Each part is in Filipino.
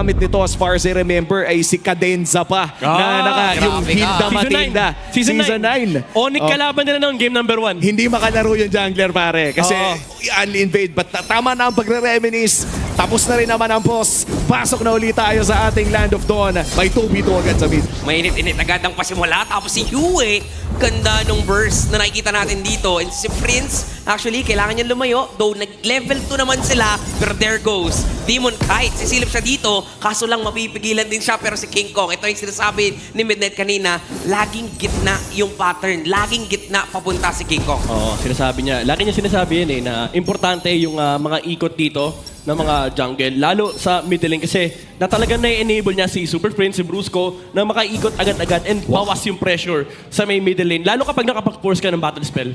gamit nito as far as I remember ay si Cadenza pa yung grabe Hilda ka. Matilda. Season 9. 9. Onyx kalaban nila noon, game number 1. Hindi makalaro yung jungler pare kasi Oo. un-invade. But tama na ang pagre-reminis. Tapos na rin naman ang boss. Pasok na ulit tayo sa ating Land of Dawn. May 2v2 agad sa mid. Mainit-init agad ang pasimula. Tapos si Yue, ganda nung burst na nakikita natin dito. And si Prince, actually, kailangan niya lumayo. Though nag-level 2 naman sila, pero there goes Demon Kite. Sisilip siya dito, kaso lang mapipigilan din siya. Pero si King Kong, ito yung sinasabi ni Midnight kanina, laging gitna yung pattern. Laging gitna papunta si King Kong. Oo, sinasabi niya. Lagi niya sinasabi yan na importante yung mga ikot dito ng mga jungle, lalo sa middle lane kasi na talagang na-enable niya si Super Prince, si Brusco na makaikot agad-agad and bawas yung pressure sa may middle lane, lalo kapag nakapag-force ka ng battle spell.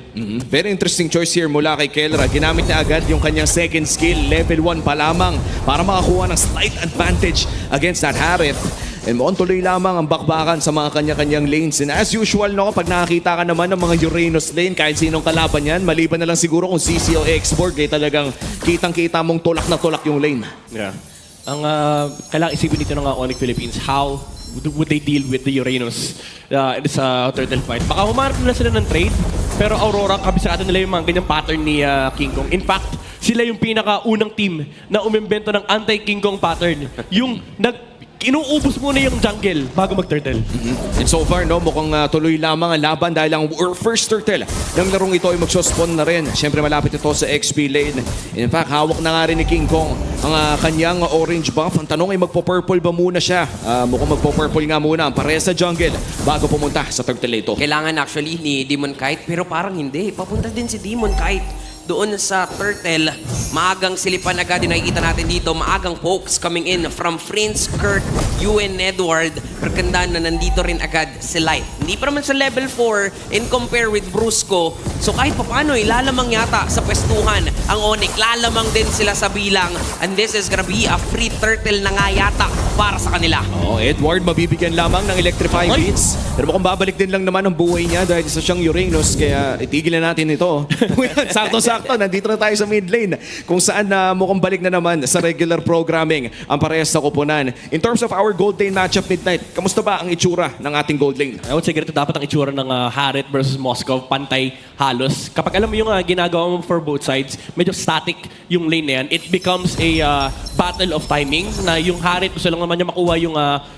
Very interesting choice here mula kay Kelra. Ginamit niya agad yung kanyang second skill, level 1 pa lamang, para makakuha ng slight advantage against that Harith. And mukhang tuloy lamang ang bakbakan sa mga kanya-kanyang lanes. And as usual, no, kapag nakakita ka naman ng mga Uranus lane, kahit sinong kalaban yan, maliban na lang siguro kung CCL export, eh talagang kitang-kita mong tulak na tulak yung lane. Yeah. Ang kailangan isipin dito ng Onyx Philippines, how would they deal with the Uranus sa turtle fight? Baka humarap nila sila ng trade, pero Aurora, kabisado nila yung mga ganyang pattern ni King Kong. In fact, sila yung pinaka-unang team na umimbento ng anti-King Kong pattern. Yung inuubos muna yung jungle bago mag-turtle. And so far, no, mukhang tuloy lamang ang laban dahil ang first turtle ng larong ito ay magsuspawn na rin. Siyempre malapit ito sa XP lane. In fact, hawak na nga rin ni King Kong ang kanyang orange buff. Ang tanong ay magpo-purple ba muna siya? Mukhang magpo-purple nga muna ang pareha sa jungle bago pumunta sa turtle ito. Kailangan actually ni Demon Kite, pero parang hindi. Papunta din si Demon Kite doon sa turtle. Maagang silipan agad yung nakikita natin dito. Maagang pokes coming in from Prince, Kurt, Ewan, Edward. Perkandaan na nandito rin agad si Light. Hindi pa naman sa level 4 in compare with Brusco. So kahit papano, lalamang yata sa pwestuhan ang Onyx. Lalamang din sila sa bilang. And this is gonna be a free turtle na nga yata para sa kanila. Edward mabibigyan lamang ng electrifying beats. Pero mukhang babalik din lang naman ang buhay niya dahil isa siyang Uranus. Kaya itigil na natin ito. Sakto-sakto, nandito na tayo sa mid lane kung saan mukhang balik na naman sa regular programming ang parehas sa kupunan. In terms of our gold lane matchup, Midnight, kamusta ba ang itsura ng ating gold lane? I would say ganito dapat ang itsura ng Harith versus Moscow, pantay halos. Kapag alam mo yung ginagawa mo for both sides, medyo static yung lane na yan, it becomes a battle of timing na yung Harith gusto lang naman niya makuha yung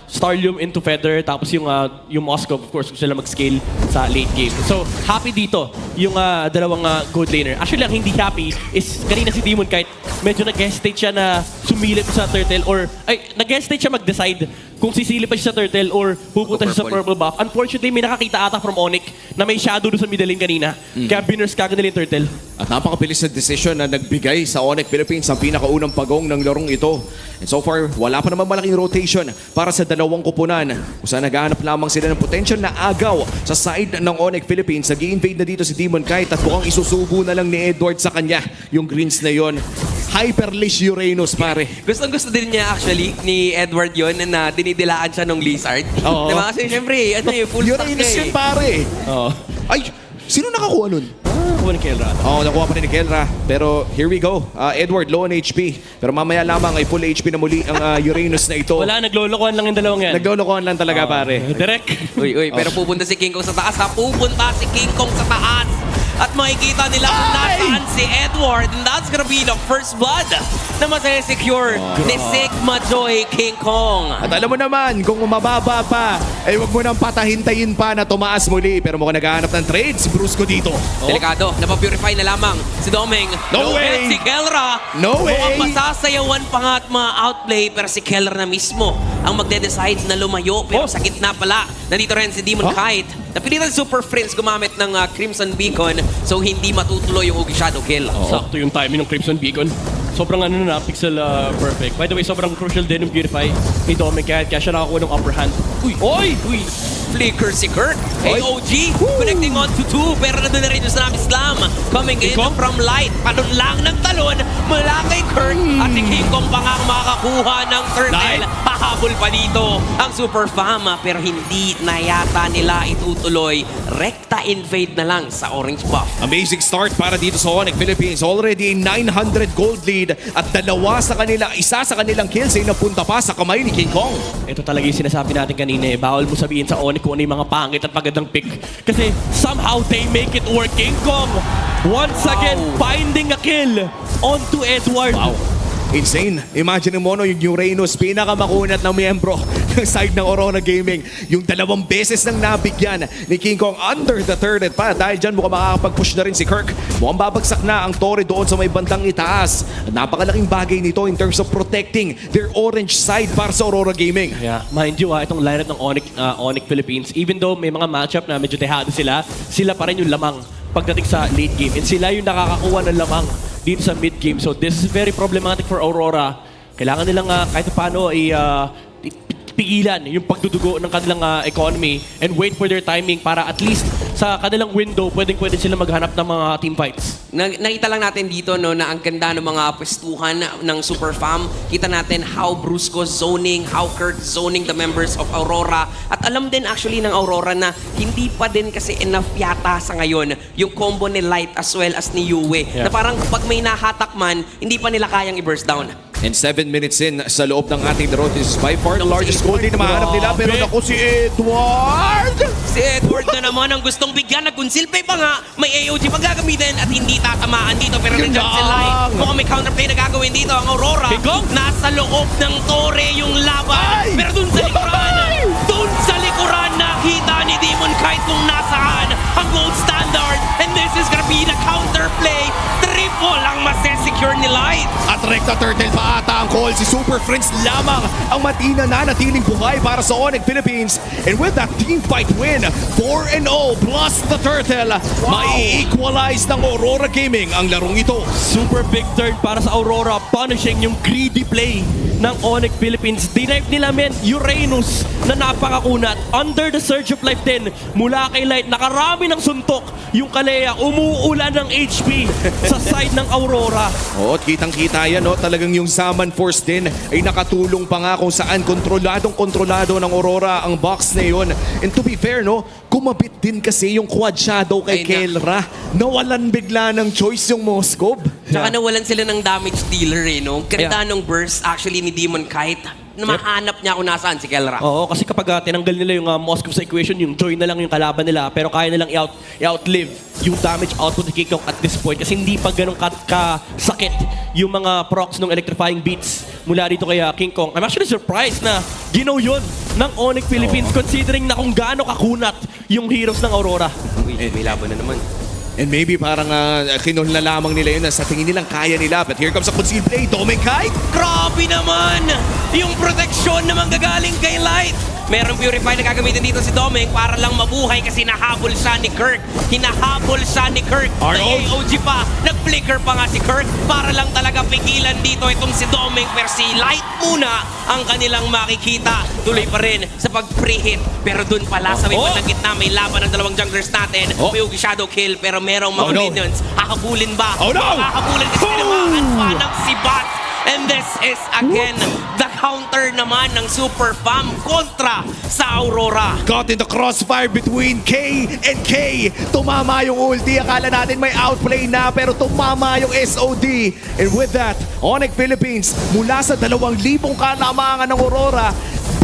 Starlium into Feather, tapos yung Moscow, of course, gusto lang mag-scale sa late game. So, happy dito yung dalawang gold laner. Actually, ang hindi happy is kanina si Demon Kite, medyo nag-hesitate siya na sumilip sa turtle or, nag-hesitate siya mag-decide kung sisilip pa siya sa turtle or pupunta siya sa purple buff. Unfortunately, may nakakita ata from Onyx na may shadow doon sa middle lane kanina. Kaya binurse kagad nila yung turtle. At napakabilis na decision na nagbigay sa Onyx Philippines ang pinakaunang pagong ng larong ito. And so far, wala pa naman malaking rotation para sa dalawang kupunan. Kung saan naghahanap lamang sila ng potential na agaw sa side ng Onyx Philippines. Nag-i-invade na dito si Demon Kite at mukhang isusubo na lang ni Edward sa kanya yung greens na yon. Hyperlish Uranus, pare. Gustong-gusto din niya actually ni Edward yon na dinidilaan siya nung Lizard. Oo. Diba? Kasi syempre, full stack Uranus niya yun, pare. Oo. Ay, sino nakakuha nun? Kuha ni Kelra. Nakuha pa rin ni Kelra. Pero here we go. Edward, low on HP. Pero mamaya lamang ay full HP na muli ang Uranus na ito. Wala, naglolokohan lang yung dalawang yan. Naglolokohan lang talaga, pare. Direct. Uy, pero pupunta si King Kong sa taas ha. Pupunta si King Kong sa taas. At makikita nila kung nasaan si Edward. And that's gonna be the first blood na masasecure ni Sigma Joy King Kong. At alam mo naman, kung mababa pa, ay wag mo nang patahintayin pa na tumaas muli. Pero mukhang naghahanap ng trade si Brusco dito. Delikado, napapurify na lamang si Domeng. No way! And si Kelra. No way! Mukhang masasayawan pa nga at outplay. Pero si Kelra na mismo ang magde-decide na lumayo. Pero sa gitna pala, nandito rin si Demon Kite. Napilitan si Super Prince gumamit ng Crimson Beacon. So hindi matutuloy yung Ugi Shadow Kill. Sakto yung timing ng Crimson Beacon. Sobrang pixel perfect. By the way, sobrang crucial din yung Beautify ni Dominic kaya siya nakakuha ng upper hand. Uy! Flicker si Kurt. AOG connecting on to 2. Pero nandun na rin yung Tsunami Slam. Coming in from Light. Talon lang ng talon mula kay Kurt. At si King Kong pa nga ang makakakuha ng turtle. Humahabol pa dito ang Super Fam pero hindi na yata nila itutuloy. Rekta invade na lang sa orange buff. Amazing start para dito sa Onyx Philippines. Already 900 gold lead at isa sa kanilang kills ay napunta pa sa kamay ni King Kong. Ito talaga yung sinasabi natin kanina eh. Bawal mo sabihin sa Onyx kung ano yung mga pangit at magandang pick. Kasi somehow they make it work. King Kong, once again, finding a kill onto Edward. Wow. Insane. Imagine mo no, yung Uranus, pinakamakunat na miyembro ng side ng Aurora Gaming. Yung 2 beses nang nabigyan ni King Kong under the turret pa. Dahil dyan mukhang makakapag-push na rin si Kirk. Mukhang babagsak na ang Torre doon sa may bandang itaas. At napakalaking bagay nito in terms of protecting their orange side para sa Aurora Gaming. Yeah, mind you itong lineup ng Onyx Philippines, even though may mga matchup na medyo dehado sila pa rin yung lamang pagdating sa late game. And sila yung nakakakuha ng lamang dito sa mid game. So this is very problematic for Aurora. Kailangan nilang kahit paano pigilan yung pagdudugo ng kanilang economy and wait for their timing para at least sa kanilang window pwede sila maghanap ng mga team fights. Nakita lang natin dito no, na ang ganda ng mga pwestuhan ng Super Fam. Kita natin how Brusco zoning, how Kurt zoning the members of Aurora. At alam din actually ng Aurora na hindi pa din kasi enough yata sa ngayon yung combo ni Light as well as ni Yue. Yeah. Na parang pag may nahatak man, hindi pa nila kayang i-burst down. And 7 minutes in sa loob ng ating laro. This is by far the largest goal lead na mahanap nila. Pero naku si Edward! Si Edward na naman ang gustong bigyan. Nagkunsilpe pa nga. May AOG pa gagamitin at hindi tatamaan dito. Pero Yun nandiyan si lang. Light. Mukhang may counterplay na gagawin dito ang Aurora. Tingkong? Nasa loob ng Torre yung laban. Ay! Pero dun sa likuran, nakita ni Demon Kite kung nasaan ang gold standard. And this is gonna be the counterplay. Triple ang masesecure ni Light. At Rekta Turtle pa ata ang call. Si Super Friends lamang ang matina na natiling buhay para sa Onyx Philippines. And with that team fight win, 4-0 plus the Turtle, may equalize ng Aurora Gaming ang larong ito. Super big turn para sa Aurora, punishing yung greedy play ng Onyx Philippines. Dinive nila Uranus na napakakunat. Under the Surge of Life din, mula kay Light, nakarami ng suntok. Yung Kalea, umuulan ng HP sa side ng Aurora. Oh, kitang-kita yan, no? Talagang yung Zaman Force din ay nakatulong pa nga kung saan kontrolado ng Aurora ang box na yun. And to be fair, no? Kumabit din kasi yung Quad Shadow kay Ay, Kelra. Nawalan bigla ng choice yung Moskov. Tsaka nawalan sila ng damage dealer eh, no? Ganda nung burst actually ni Demon Kite. Na mahanap niya kung nasaan si Kelra. Oo, kasi kapag tinanggal nila yung Moskov sa equation, yung Joy na lang yung kalaban nila, pero kaya nilang i-outlive yung damage output ni King Kong at this point kasi hindi pa ganun kasakit yung mga procs ng electrifying beats mula dito kay King Kong. I'm actually surprised na ginaw yun ng Onyx Philippines considering na kung gaano kakunat yung heroes ng Aurora. Uy, may laban na naman. And maybe parang kinunla lamang nila yun na sa tingin nilang kaya nila. But here comes a concealed play. Doming Kite! Grabe naman! Yung proteksyon na manggagaling kay Light. Merong Purify na gagamitin dito si Doming para lang mabuhay kasi nahabol siya ni Kirk. Hinahabol siya ni Kirk. May AOG pa. Nag-flicker pa nga si Kirk para lang talaga pigilan dito itong si Doming. Pero si Light muna ang kanilang makikita. Tuloy pa rin sa pag-pre-hit. Pero dun pala sa may bandang gitna may laban ng dalawang junglers natin. May Ugi Shadow Kill pero merong mga minions. Hahabulin ba? Oh no! Hahabulin kasi tinamaan pa ng si Bat. And this is again the counter naman ng Super Fam kontra sa Aurora. Caught in the crossfire between K and K. Tumama yung ulti. Akala natin may outplay na pero tumama yung SOD. And with that, Onyx Philippines mula sa 2,000 kalamangan ng Aurora,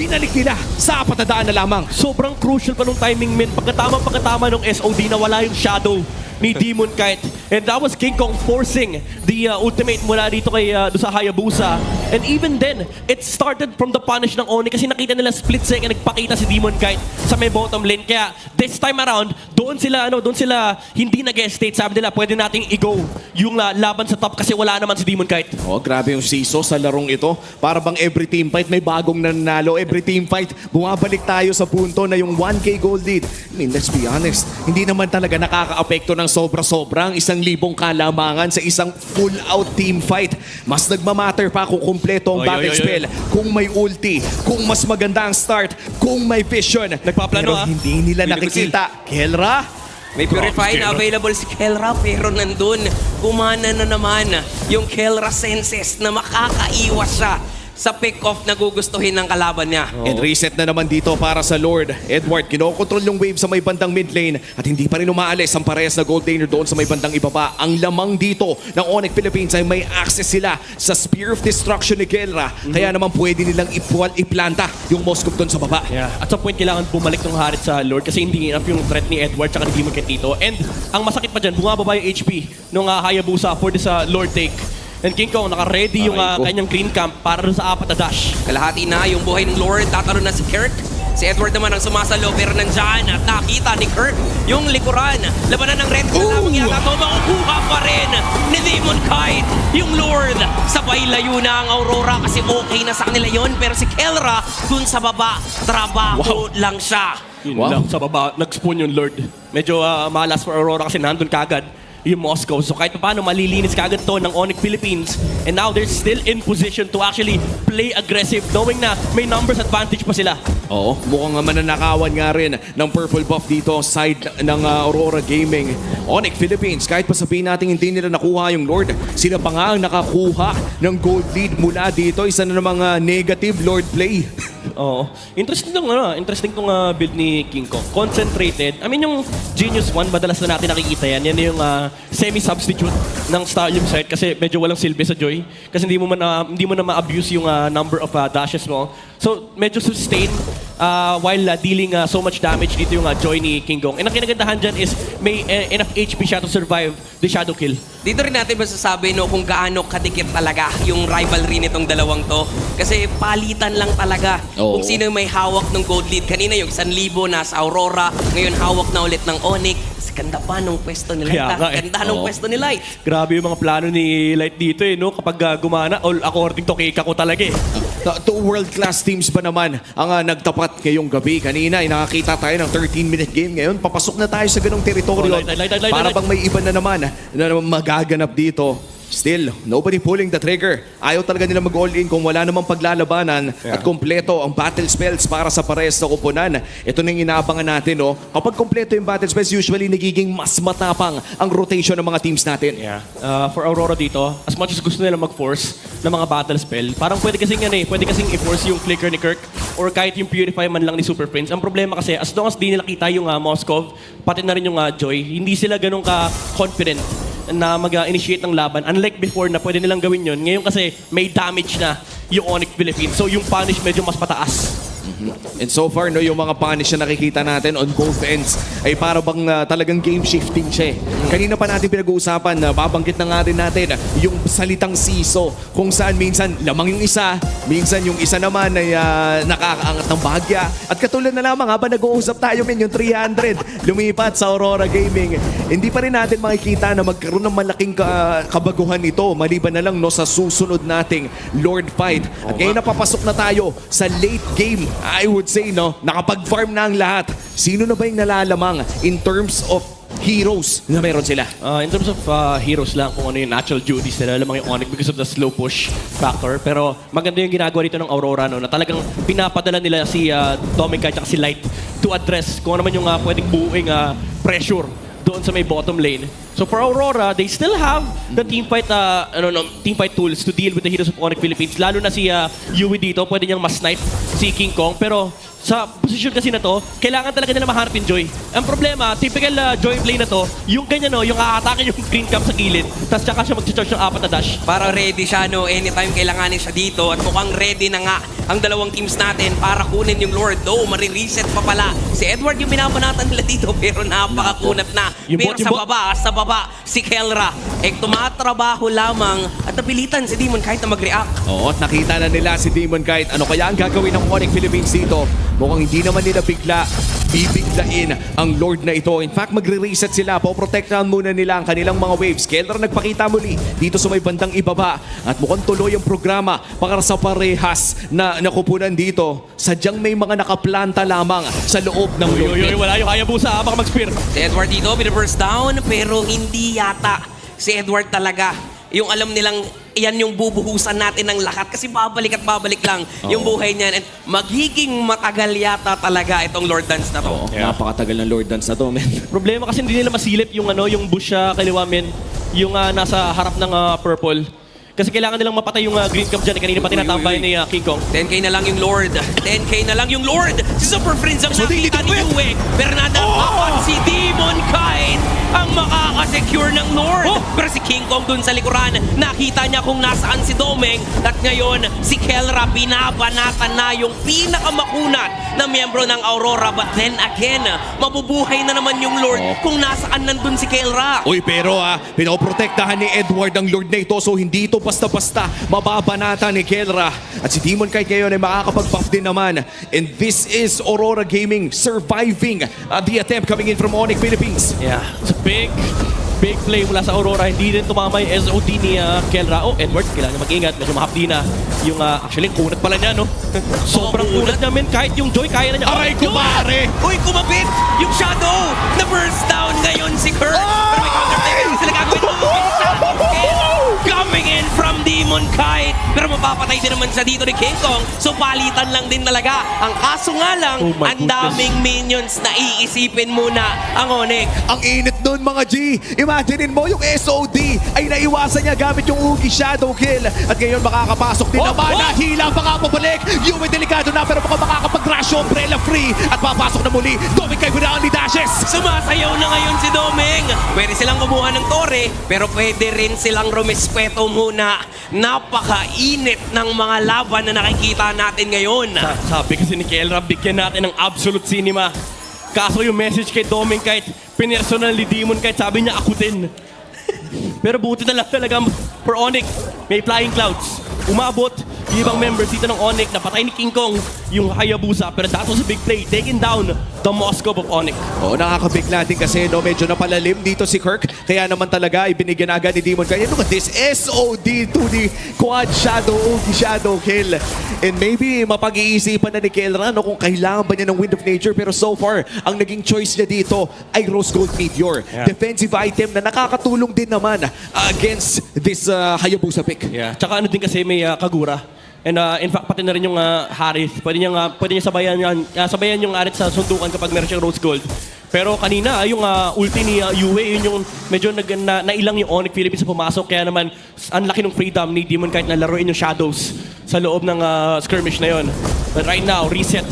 binalik nila sa patadaan na lamang. Sobrang crucial pa nung timing, men. Pagkatama nung SOD na wala yung shadow ni Demon Kite. And that was King Kong forcing the ultimate mula dito kay doon sa Hayabusa. And even then, it started from the punish ng Oni kasi nakita nila split second nagpakita si Demon Kite sa may bottom lane. Kaya this time around, doon sila hindi nag-estate. Sabi nila, pwede nating i-go yung laban sa top kasi wala naman si Demon Kite. Oh, grabe yung siso sa larong ito. Para bang every team fight may bagong nanalo. Every team fight, bumabalik tayo sa punto na yung 1K gold lead. I mean, let's be honest, hindi naman talaga nakaka-apekto ng sobra-sobrang 1,000 kalamangan sa isang full-out team fight. Mas nagmamatter pa kung kumpleto ang battle spell, kung may ulti, kung mas maganda ang start, kung may vision. Nagpaplano, pero hindi nila nakikita. Kelra? May Purify na available si Kelra pero nandun, kumana na naman yung Kelra senses na makakaiwas siya sa pick-off na gugustuhin ng kalaban niya. And reset na naman dito para sa Lord. Edward, kinokontrol yung wave sa may bandang mid lane at hindi pa rin umaalis ang parehas na gold laner doon sa may bandang ibaba. Ang lamang dito ng Onyx Philippines ay may access sila sa Spear of Destruction ni Kelra. Kaya naman pwede nilang iplanta yung Moskov doon sa baba. Yeah. At some point, kailangan bumalik ng Harit sa Lord kasi hindi enough yung threat ni Edward tsaka ni Demon Knight dito. And ang masakit pa dyan, bumababa yung HP nung Hayabusa for this Lord take. And King Kong, naka-ready yung Aray ko. kanyang clean camp para sa 4 na dash. Kalahati na yung buhay ng Lord. Tatalo na si Kirk. Si Edward naman ang sumasalo pero nandyan at nakita ni Kirk yung likuran. Labanan ng Red Bull lamang yata ito. Makukuha pa rin ni Demon Knight yung Lord. Sabay layo na ang Aurora kasi okay na sa kanila yun. Pero si Kelra dun sa baba, trabaho lang siya. Yun Wow. lang, sa baba, nag-spawn yung Lord. Medyo malas for Aurora kasi nandun kagad yung Moscow. So kahit paano, malilinis kagad to ng Onyx Philippines. And now they're still in position to actually play aggressive knowing na may numbers advantage pa sila. Oo, mukhang mananakawan nga rin ng purple buff dito side ng Aurora Gaming. Onyx Philippines, kahit pa sabihin natin hindi nila nakuha yung Lord, sila pa nga ang nakakuha ng gold lead mula dito. Isa na namang negative Lord play. Oo. Interesting tong build ni King Kong. Concentrated. I mean, yung Genius 1, madalas na natin nakikita yan. Yan yung semi-substitute ng Stallion side kasi medyo walang silbi sa Joy. Kasi hindi mo na ma-abuse yung number of dashes mo. So, medyo sustain while dealing so much damage dito yung Joy ni King Kong. And ang kinagandahan dyan is may enough HP siya to survive the shadow kill. Dito rin natin masasabi no, kung gaano kadikit talaga yung rivalry nitong dalawang to. Kasi palitan lang talaga Oo. kung sino yung may hawak ng gold lead. Kanina yung 1,000 nasa Aurora, ngayon hawak na ulit ng Onyx. Kasi ganda pa nung pwesto ni Light. Kaya nga eh. Ganda nung Oo. pwesto ni Light. Grabe yung mga plano ni Light dito no? Kapag gumana, all according to Kika ko talaga eh. Two world-class teams ba naman ang nagtapat ngayong gabi? Kanina, nakakita tayo ng 13-minute game. Ngayon, papasok na tayo sa ganong teritoryo. Light. Para bang may iba na naman na magaganap dito. Still, nobody pulling the trigger. Ayaw talaga nila mag-all-in kung wala namang paglalabanan at kompleto ang battle spells para sa pares na kupunan. Ito na yung inaabangan natin. No? Kapag kompleto yung battle spells, usually nagiging mas matapang ang rotation ng mga teams natin. Yeah. For Aurora dito, as much as gusto nila mag-force ng mga battle spell, parang pwede kasing i-force yung flicker ni Kirk or kahit yung purify man lang ni Super Prince. Ang problema kasi, as long as di nila kita yung Moskov, pati na rin yung Joy, hindi sila ganun ka-confident na mag-initiate ng laban. Unlike before na pwede nilang gawin yun. Ngayon kasi may damage na yung Onyx Philippines. So yung punish medyo mas mataas. And so far, no, yung mga punish na nakikita natin on both ends ay para bang talagang game shifting siya. Kanina pa natin pinag-uusapan na babanggit na nga rin natin yung salitang siso kung saan minsan lamang yung isa, minsan yung isa naman ay nakakaangat ng bahagya. At katulad na lamang habang nag-uusap tayo yung 300 lumipat sa Aurora Gaming. Hindi pa rin natin makikita na magkaroon ng malaking kabaguhan ito maliban na lang no, sa susunod nating Lord fight. At ngayon napapasok na tayo sa late game. I would say, no, nakapag-farm na ang lahat. Sino na ba yung nalalamang in terms of heroes na meron sila? In terms of heroes lang, kung ano yung natural duties nila, lamang yung Onyx because of the slow push factor. Pero maganda yung ginagawa dito ng Aurora, no, na talagang pinapadala nila si Tomica at si Light to address kung ano man yung pwedeng buuing pressure doon sa may bottom lane. So for Aurora, they still have the teamfight tools to deal with the heroes of Onyx Philippines. Lalo na si Yui dito, pwede niyang mas-snipe si King Kong. Pero sa position kasi na to, kailangan talaga nila mahanap yung Joy. Ang problema, typical Joy play na to, yung ganyan no, yung aatake yung green cap sa gilid, tapos tsaka siya mag-charge ng 4 na dash. Para ready siya no, anytime kailanganin siya dito at mukhang ready na nga ang dalawang teams natin para kunin yung Lord. Though, marireset pa pala. Si Edward yung binabanatan nila dito pero napakakunat na. Yung Pero bot, yung sa baba, si Kelra. Tumatrabaho lamang at napilitan si Demon kahit na mag-react. Oo, at nakita na nila si Demon Knight. Ano kaya ang gagawin ng Onyx Philippines dito? Mukhang hindi naman nila bibiglain ang Lord na ito. In fact, magre-reset sila. Poprotektahan muna nila ang kanilang mga waves. Kelra nagpakita muli dito sa may bandang ibaba. At mukhang tuloy ang programa para sa parehas na nakupunan dito. Sadyang may mga nakaplanta lamang sa loob ng Lord. Wala yung Hayabusa, baka mag-spear. Si Edward dito, binaburst down pero hindi yata si Edward talaga. Yung alam nilang yan yung bubuhusan natin ng lahat kasi babalik at babalik lang yung buhay niyan and magiging matagal yata talaga itong Lord Dance na to. Oo, napakatagal ng Lord Dance na to, men. Problema kasi hindi nila masilip yung yung bush kaliwa men, yung nasa harap ng purple. Kasi kailangan nilang mapatay yung Green Cup dyan. Kanina pa tinatambay ni King Kong. 10k na lang yung Lord. 10k na lang yung Lord. Si Super Friends ang So, nakita ni dito, Yue. Pero nadakapan si Demon Kite ang makakasecure ng Lord. Pero si King Kong dun sa likuran, nakita niya kung nasaan si Domeng. At ngayon, si Kelra binabanatan na yung pinakamakunat na miyembro ng Aurora. But then again, mabubuhay na naman yung Lord kung nasaan nandun si Kelra. Uy, pero pinoprotektahan ni Edward ang Lord na ito, so hindi ito basta-basta mababanata ni Kelra. At si Demon Kite ngayon ay makakapag-buff din naman. And this is Aurora Gaming surviving the attempt coming in from Onyx Philippines. Yeah, it's a big play mula sa Aurora. Hindi din tumama yung SOD ni Kelra. Oh, Edward, kailangan mag-ingat. Medyo mahapdi na. Yung, actually, kunat pala niya, no? Sobrang kunat niya, men. Kahit yung Joy, kaya na niya. Aray ko, pare! Uy, kumapit! Yung Shadow! Na-burst down ngayon si Kurt! Pero may counter-play rin sila gagawin. Coming in from Demon Kite! Pero mapapatay din naman sa dito ni King Kong. So palitan lang din talaga. Ang kaso nga lang, Oh my ang daming minions na iisipin muna ang Onyx. Ang init nun, mga G. Imaginein mo yung SOD ay naiwasan niya gamit yung Ugi Shadow Kill. At ngayon makakapasok din naman. Nahila pa nga pabalik. Yung delikado na pero baka makakapag-rush umbrella free. At papasok na muli. Doming kay without ni dashes. Sumasayaw na ngayon si Domeng. Pwede silang kumuha ng tore, pero pwede rin silang rumispeto muna. Napakainit ng mga laban na nakikita natin ngayon. Sabi kasi ni Kelra, bigyan natin ng absolute cinema. Kaso yung message kay Doming Kite, pinersonal ni Demon Kite, sabi niya, ako din. Pero buti na lang talaga for Onyx, may flying clouds. Umabot yung ibang members dito ng Onyx, napatay ni King Kong yung Hayabusa. Pero that was a big play, taking down the Moscow of Onyx. Oo, nakakabigla din kasi medyo napalalim dito si Kirk. Kaya naman talaga ibinigyan agad ni Demon Kite. Look at this SOD to the Quad Shadow, Ugi Shadow Kill. And maybe mapag-iisipan na ni Kelra kung kailangan ba niya ng Wind of Nature. Pero so far, ang naging choice niya dito ay Rose Gold Meteor. Yeah. Defensive item na nakakatulong din naman against this Hayabusa pick. Yeah. Tsaka ano din kasi may Kagura. And in fact, pati na rin yung Harith. Pwede niya sabayan yung Arit sa sundukan kapag meron siyang Rose Gold. Pero kanina, yung ulti ni Yue, yun yung medyo nailang yung Onyx Philippines sa pumasok. Kaya naman, ang laki ng freedom ni Demon Kite na laruin yung Shadows sa loob ng skirmish na yon. But right now, reset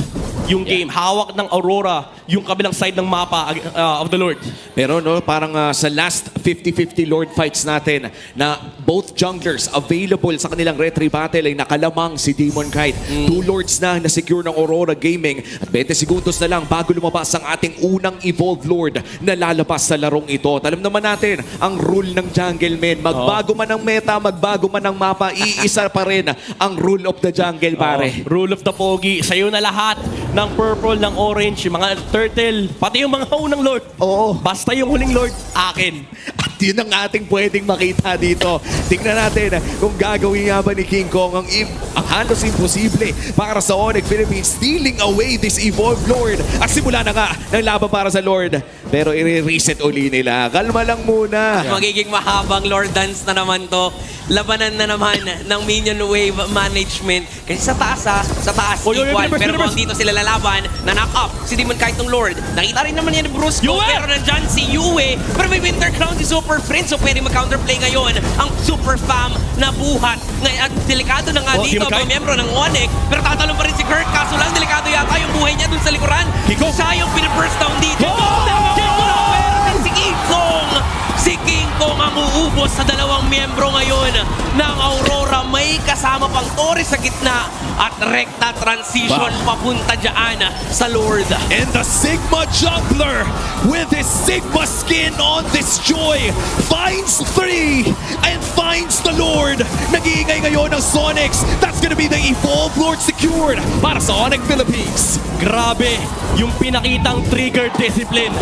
yung game. Hawak ng Aurora yung kabilang side ng mapa of the Lord. Pero parang sa last 50-50 Lord fights natin na both junglers available sa kanilang retry battle ay nakalamang si Demon Kite. 2 Lords na secure ng Aurora Gaming at 20 segundos na lang bago lumabas ang ating unang Evolved Lord na lalabas sa larong ito. At alam naman natin ang rule ng jungle, men. Magbago man ang meta, magbago man ang mapa, iisa pa rin ang rule of the jungle, pare. Rule of the Pogi. Sa'yo na lahat ng purple, ng orange, yung mga turtle, pati yung mga unang Lord. Oo. Basta yung huling Lord, akin. At yun ang ating pwedeng makita dito. Tingnan natin kung gagawin nga ba ni King Kong ang halos imposible para sa Onyx Philippines, stealing away this Evolved Lord. At simula na nga ng laban para sa Lord. Pero i-reset uli nila. Kalma lang muna. Magiging mahabang Lord Dance na naman to. Labanan na naman ng Minion Wave Management. Kasi sa taas Oy, equal. universe, Pero universe. kung dito sila lalaban, na knock up si Demon Kite ng Lord. Nakita rin naman yan ni Brusco. Yue! Pero nandyan si Yue. Pero may Winter Crown si Super Friends. So pwede mag-counterplay ngayon ang Super Fam na buhat. At delikado na nga dito Demon ang mga Kite. miyembro ng Onyx. Pero tatalong pa rin si Kirk. Kaso lang, delikado yata yung buhay niya dun sa likuran. King Kong. Siya yung pinaburst down dito. Pero si King Kong! Si King Kong ang uubos sa dalawang miyembro ngayon ng Aurora. May kasama pang Torres sa gitna at rekta transition papunta dyan sa Lord. And the Sigma Jungler with his Sigma skin on this Joy finds 3 and finds the Lord. Nag-iingay ngayon ng Sonics. That's gonna be the Evolved Lord secured para sa Onyx Philippines. Grabe, yung pinakitang trigger discipline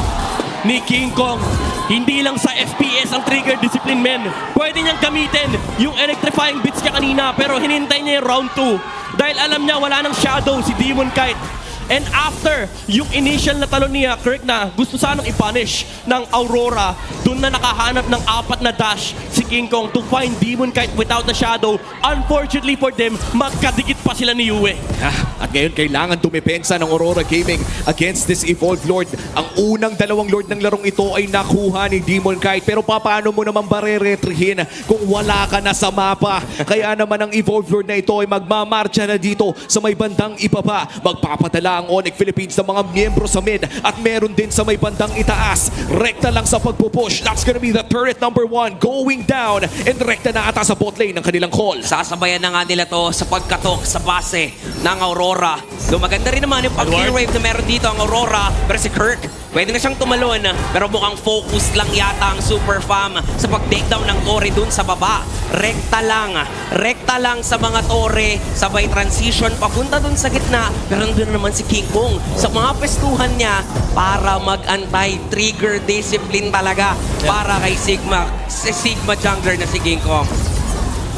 ni King Kong. Hindi lang sa FPS ang trigger discipline, men. Pwede niyang gamitin yung electrifying bits niya kanina, pero hinintay niya yung round 2. Dahil alam niya wala ng shadow si Demon Kite. And after yung initial na talon niya, Kirk, na gusto sanang i-punish ng Aurora, dun na nakahanap ng 4 na dash si King Kong to find Demon Kite without the shadow. Unfortunately for them, magkadikit pa pa sila ni Yue. At ngayon, kailangan dumepensa ng Aurora Gaming against this Evolved Lord. Ang unang dalawang Lord ng larong ito ay nakuha ni Demon Kite. Pero paano mo naman bareretrihin kung wala ka na sa mapa? Kaya naman ang Evolved Lord na ito ay magmamarcha na dito sa may bandang ibaba. Magpapadala ang Onyx Philippines ng mga miyembro sa mid at meron din sa may bandang itaas. Rekta lang sa pagpupush. That's gonna be the turret number 1 going down. And rekta na ata sa bot lane ng kanilang call. Sasabayan na nga nila to sa pagkatok sa base ng Aurora. Lumaganda rin naman yung pag-clear wave na meron dito ang Aurora. Pero si Kirk, pwede na siyang tumalon. Pero mukhang focus lang yata ang Super Fam sa pag-takedown ng Torre dun sa baba. Rekta lang sa mga Torre. Sabay transition papunta dun sa gitna. Pero nandun naman si King Kong sa mga pestuhan niya para mag-antay. Trigger discipline talaga para kay Sigma jungler na si King Kong.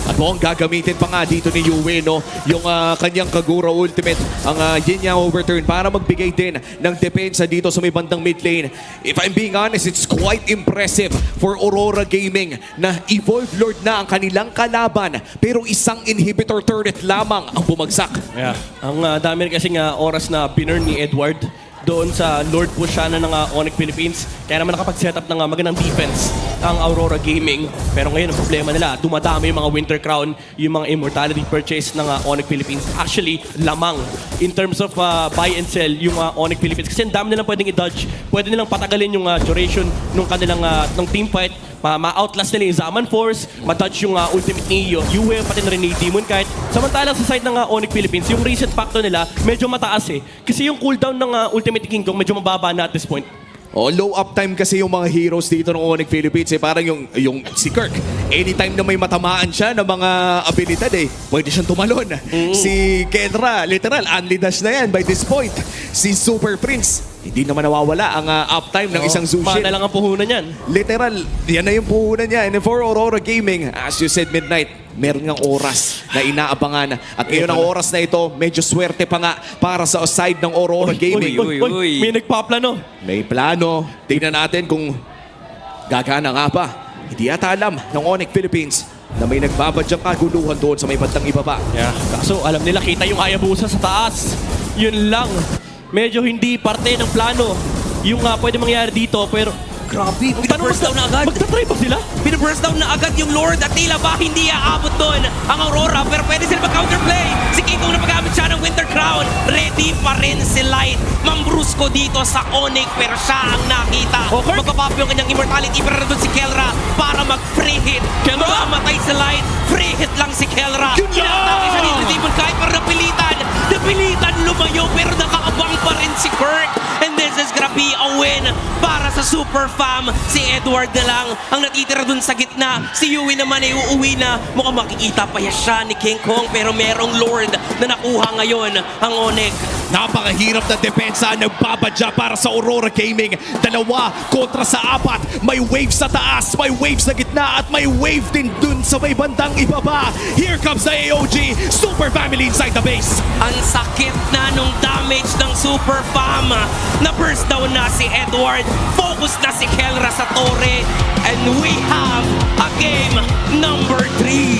At mukhang gagamitin pa nga dito ni Yue, no? Yung kanyang Kagura ultimate, ang Yin Yang overturn para magbigay din ng depensa dito sa may bandang mid lane. If I'm being honest, it's quite impressive for Aurora Gaming na Evolved Lord na ang kanilang kalaban pero isang inhibitor turret lamang ang bumagsak. Yeah. Ang dami rin kasing oras na binurn ni Edward doon sa Lord push na ng Onyx Philippines. Kaya naman nakapag-set up ng magandang defense ang Aurora Gaming. Pero ngayon ang problema nila, dumadami yung mga Winter Crown, yung mga Immortality purchase ng Onyx Philippines. Actually, lamang in terms of buy and sell yung Onyx Philippines. Kasi ang dami nilang pwedeng i-dodge. Pwede nilang patagalin yung duration ng kanilang ng team fight. Ma-outlast nila yung Zaman Force, ma-touch yung ultimate ni Yue, pati na rin ni Demon Kite. Samantalang sa side ng Onyx Philippines, yung reset factor nila medyo mataas eh. Kasi yung cooldown ng ultimate King Kong medyo mababa na at this point. Oh, low uptime kasi yung mga heroes dito ng Onyx Philippines. Parang yung si Kirk, anytime na may matamaan siya ng mga abilidad pwede siyang tumalon. Si Kendra, literal, only dash na yan by this point. Si Super Prince, hindi naman nawawala ang uptime ng isang Zushin. Mana lang ang puhunan yan. Literal, yan na yung puhunan niya. And for Aurora Gaming, as you said, Midnight, meron ngang oras na inaabangan. At ngayon ang oras na ito, medyo swerte pa nga para sa side ng Aurora Gaming. Uy. May nagpaplano. May plano. Tingnan natin kung gagana nga ba. Hindi yata alam ng Onyx Philippines na may nagbabadyang kaguluhan doon sa may bandang ibaba. Yeah. Kaso alam nila kita yung Hayabusa sa taas. Yun lang. Medyo hindi parte ng plano yung pwede mangyari dito pero Grabe, pinaburst down na agad. Magta-try ba sila? Pinaburst down na agad yung Lord at tila ba hindi aabot doon ang Aurora pero pwede sila mag-counterplay. Si King Kong na pag-gamit siya ng Winter Crown. Ready pa rin si Light. Mambrusko dito sa Onyx pero siya ang nakita. Magpapap yung kanyang immortality pero doon si Kelra para mag-free hit. Mamatay si Light. Free hit lang si Kelra. Kinatake siya dito si Demon Kite pero napilitan lumayo pero nakaabang pa rin si Kirk. And this is gonna be a win para sa Super Fam. Si Edward na lang ang natitira dun sa gitna. Si Yui naman ay uuwi na. Mukhang makikita pa siya ni King Kong pero merong Lord na nakuha ngayon ang Onyx. Napakahirap na depensa ang nagbabadya para sa Aurora Gaming. 2 kontra sa 4. May wave sa taas, may wave sa gitna at may wave din dun sa may bandang ibaba. Here comes the AOG Super Family inside the base. Ang sakit na nung damage ng Super Fam. Na-burst down na si Edward. Focus na si Kelra sa Torre. And we have a game number 3.